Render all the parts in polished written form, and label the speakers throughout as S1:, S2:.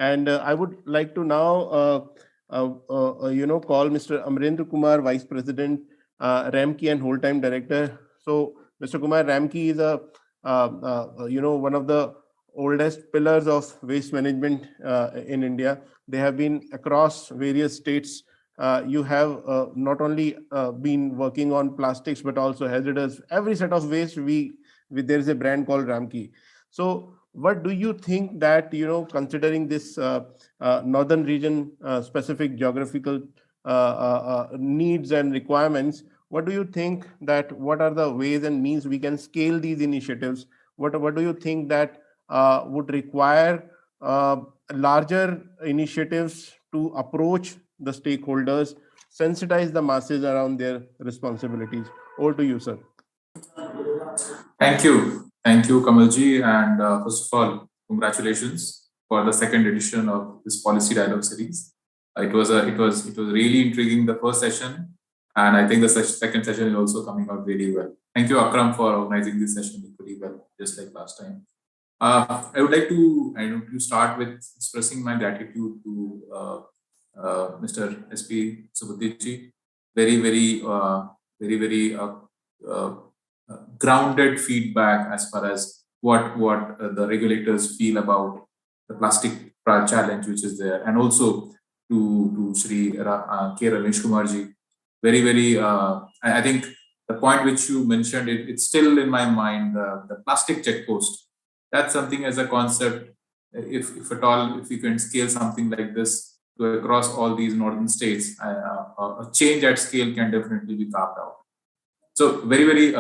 S1: And I would like to now, call Mr. Amrendra Kumar, Vice President, Ramky and Whole-Time Director. So, Mr. Kumar, Ramky is one of the oldest pillars of waste management in India. They have been across various states. You have not only been working on plastics, but also hazardous, every set of waste. There is a brand called Ramky. So, what do you think that, considering this northern region specific geographical needs and requirements, what do you think that what are the ways and means we can scale these initiatives? What do you think that would require larger initiatives to approach the stakeholders, sensitize the masses around their responsibilities? Over to you, sir.
S2: Thank you, Kamalji, and first of all, congratulations for the second edition of this policy dialogue series. It was really intriguing, the first session, and I think the second session is also coming out very well. Thank you, Akram, for organizing this session equally well, just like last time. I would like to start with expressing my gratitude to Mr. S.P. Subudiji. Very grounded feedback as far as what the regulators feel about the plastic challenge which is there, and also to Shri K. Ramesh Kumarji. I think the point which you mentioned, it's still in my mind, the plastic check post. That's something as a concept, if at all, if you can scale something like this to across all these northern states, a change at scale can definitely be carved out. So very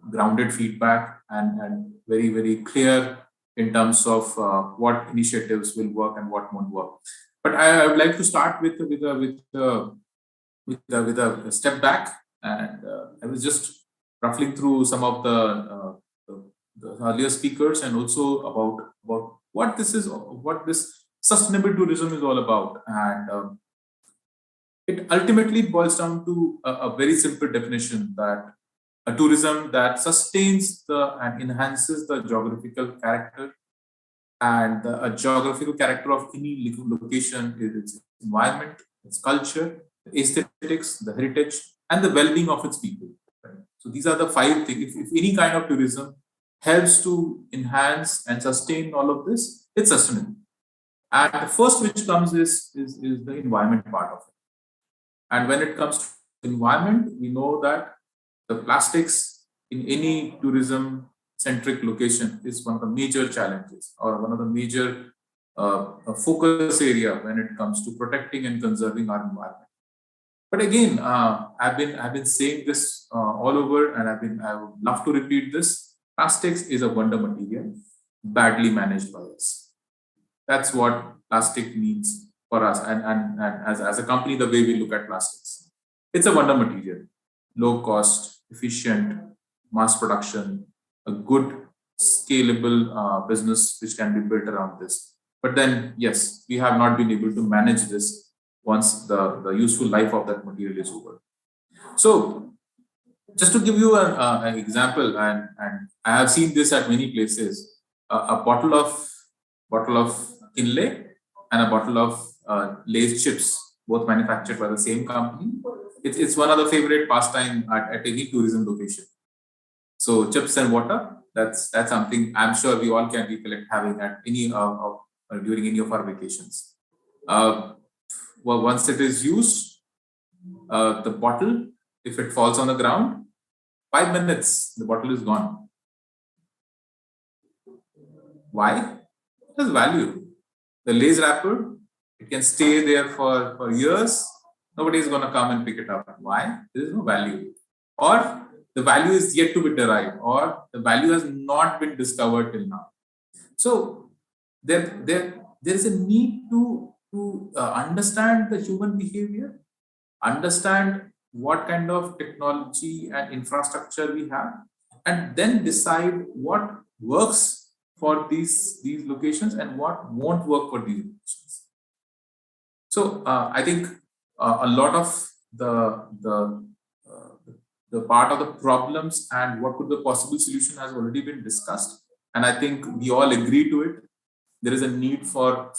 S2: grounded feedback and very clear in terms of what initiatives will work and what won't work. But I would like to start with a step back, and I was just ruffling through some of the earlier speakers, and also about what this sustainable tourism is all about. And it ultimately boils down to a very simple definition, that a tourism that sustains and enhances the geographical character, and a geographical character of any location is its environment, its culture, the aesthetics, the heritage, and the well-being of its people. Right? So these are the five things. If any kind of tourism helps to enhance and sustain all of this, it's sustainable. And the first which comes is the environment part of it. And when it comes to environment, we know that the plastics in any tourism-centric location is one of the major challenges, or one of the major focus area when it comes to protecting and conserving our environment. But again, I've been saying this all over, and I would love to repeat this. Plastics is a wonder material, badly managed by us. That's what plastic means for us, and as a company, the way we look at plastics. It's a wonder material, low cost, efficient, mass production, a good scalable business which can be built around this. But then, yes, we have not been able to manage this once the useful life of that material is over. So, just to give you an example, and I have seen this at many places, a bottle of Kinley and a bottle of Lay's chips, both manufactured by the same company. It's one of the favorite pastime at any tourism location. So chips and water, that's something I'm sure we all can recollect having at any during any of our vacations. Once it is used, the bottle, if it falls on the ground, 5 minutes, the bottle is gone. Why? It has value. The Lay's wrapper, it can stay there for years. Nobody is going to come and pick it up. Why? There is no value. Or the value is yet to be derived, or the value has not been discovered till now. So there is a need to understand the human behavior, understand what kind of technology and infrastructure we have, and then decide what works for these locations and what won't work for these locations. So I think a lot of the part of the problems and what could the possible solution has already been discussed. and I think we all agree to it. There is a need to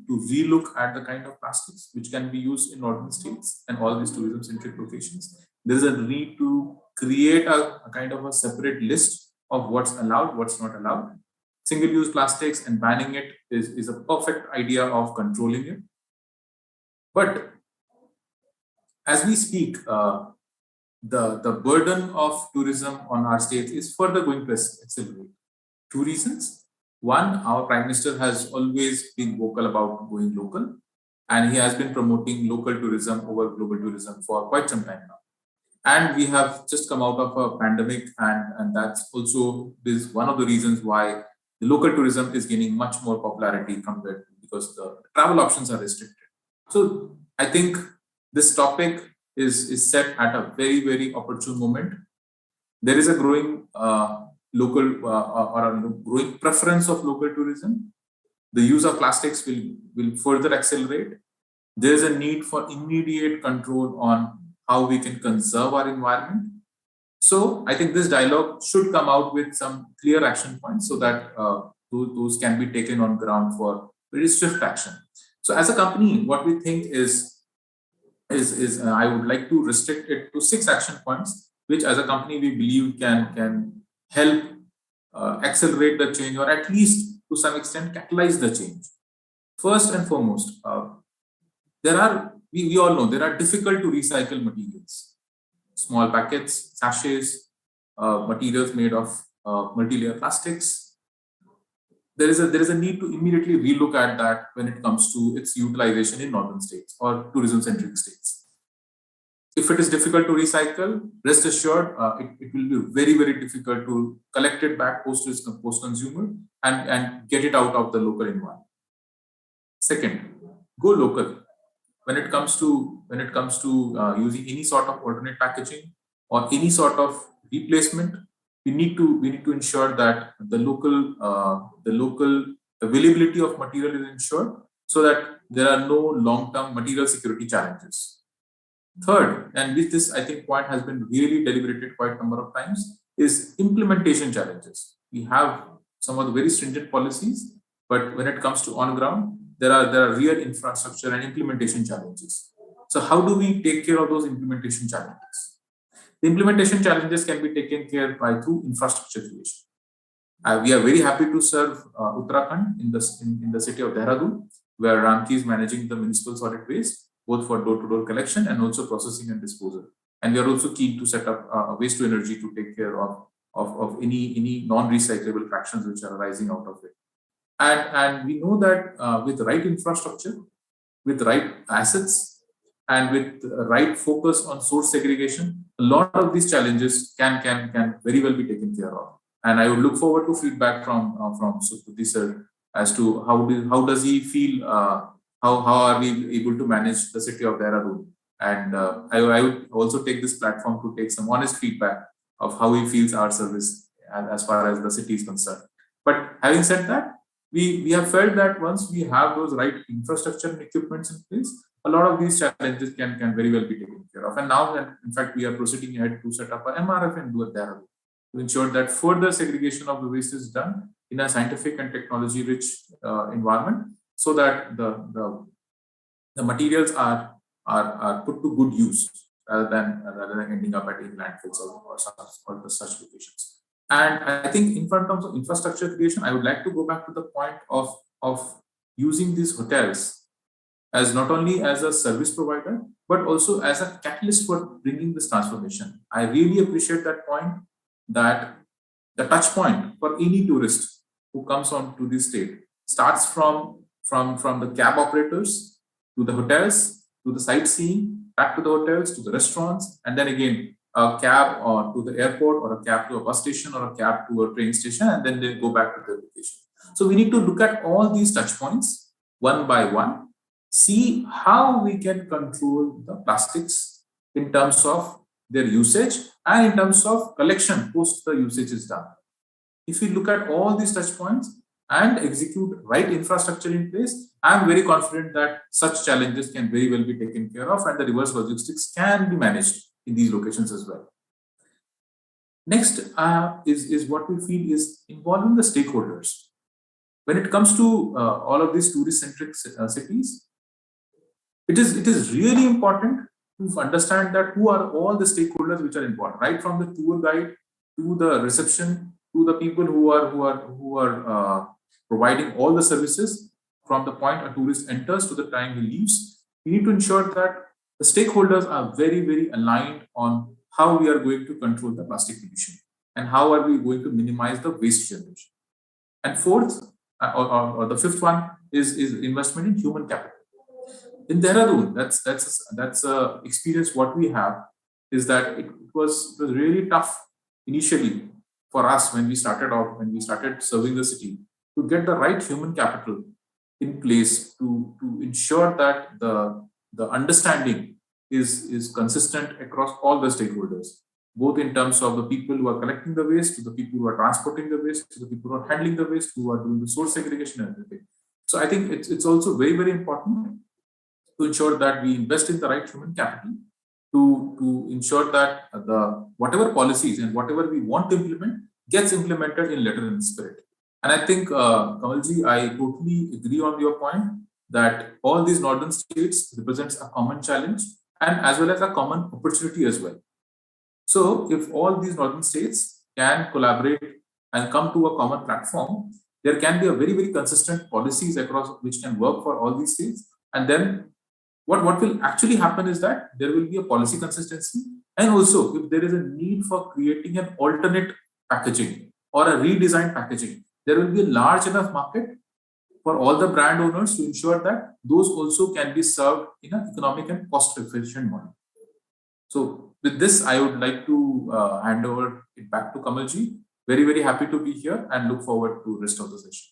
S2: relook at the kind of plastics which can be used in northern states and all these tourism-centric locations. There is a need to create a kind of a separate list of what's allowed, what's not allowed. Single-use plastics and banning it is a perfect idea of controlling it. But as we speak, the burden of tourism on our states is further going to accelerate. Two reasons. One, our Prime Minister has always been vocal about going local, and he has been promoting local tourism over global tourism for quite some time now. And we have just come out of a pandemic, and that's also is one of the reasons why the local tourism is gaining much more popularity compared to, because the travel options are restricted. So I think this topic is set at a very, very opportune moment. There is a growing local or a growing preference of local tourism. The use of plastics will further accelerate. There is a need for immediate control on how we can conserve our environment. So I think this dialogue should come out with some clear action points so that those can be taken on ground for very swift action. So as a company, what we think is I would like to restrict it to 6 action points, which as a company we believe can help accelerate the change, or at least to some extent catalyze the change. First and foremost, we all know there are difficult to recycle materials, small packets, sachets, materials made of multi-layer plastics. There is a need to immediately relook at that when it comes to its utilization in northern states or tourism-centric states. If it is difficult to recycle, rest assured, it will be very, very difficult to collect it back post-consumer and get it out of the local environment. Second, go local. When it comes to using any sort of alternate packaging or any sort of replacement, we need to ensure that the local availability of material is ensured, so that there are no long-term material security challenges. Third, and this I think point has been really deliberated quite a number of times, is implementation challenges. We have some of the very stringent policies, but when it comes to on ground, there are real infrastructure and implementation challenges. So how do we take care of those implementation challenges? The implementation challenges can be taken care by through infrastructure creation. We are very happy to serve Uttarakhand in the city of Dehradun, where Ramky is managing the municipal solid waste, both for door-to-door collection and also processing and disposal. And we are also keen to set up a waste to energy to take care of any non-recyclable fractions which are arising out of it. And we know that with the right infrastructure, with the right assets, and with the right focus on source segregation, a lot of these challenges can very well be taken care of. And I would look forward to feedback from Sukriti sir as to how does he feel, how are we able to manage the city of Dehradun. And I would also take this platform to take some honest feedback of how he feels our service as far as the city is concerned. But having said that, we have felt that once we have those right infrastructure and equipments in place, a lot of these challenges can very well be taken care of. And now, in fact, we are proceeding ahead to set up a MRF and do a Dehradun to ensure that further segregation of the waste is done in a scientific and technology-rich environment, so that the materials are put to good use rather than ending up at landfills or such locations. And I think in terms of infrastructure creation, I would like to go back to the point of using these hotels as not only as a service provider, but also as a catalyst for bringing this transformation. I really appreciate that point, that the touch point for any tourist who comes on to this state starts from the cab operators to the hotels, to the sightseeing, back to the hotels, to the restaurants, and then again, a cab or to the airport, or a cab to a bus station, or a cab to a train station, and then they go back to their location. So we need to look at all these touch points one by one, see how we can control the plastics in terms of their usage and in terms of collection post the usage is done. If we look at all these touch points and execute right infrastructure in place, I'm very confident that such challenges can very well be taken care of, and the reverse logistics can be managed in these locations as well. Next is what we feel is involving the stakeholders. When it comes to all of these tourist-centric cities, it is really important to understand that who are all the stakeholders which are involved, right from the tour guide to the reception to the people who are providing all the services from the point a tourist enters to the time he leaves. We need to ensure that the stakeholders are very aligned on how we are going to control the plastic pollution and how are we going to minimize the waste generation. And fourth, or the fifth one is investment in human capital. In Dehradun, that's a experience. What we have is that it was really tough initially for us when we started off, when we started serving the city, to get the right human capital in place to ensure that the understanding is consistent across all the stakeholders, both in terms of the people who are collecting the waste, to the people who are transporting the waste, to the people who are handling the waste, who are doing the source segregation and everything. So I think it's also very important to ensure that we invest in the right human capital to ensure that the whatever policies and whatever we want to implement gets implemented in letter and spirit. And I think, Kamalji, I totally agree on your point that all these northern states represents a common challenge and as well as a common opportunity as well. So if all these northern states can collaborate and come to a common platform, there can be a very consistent policies across which can work for all these states. And then what will actually happen is that there will be a policy consistency. And also, if there is a need for creating an alternate packaging or a redesigned packaging, there will be a large enough market for all the brand owners to ensure that those also can be served in an economic and cost efficient model. So with this, I would like to hand over it back to Kamalji. Very happy to be here and look forward to the rest of the session.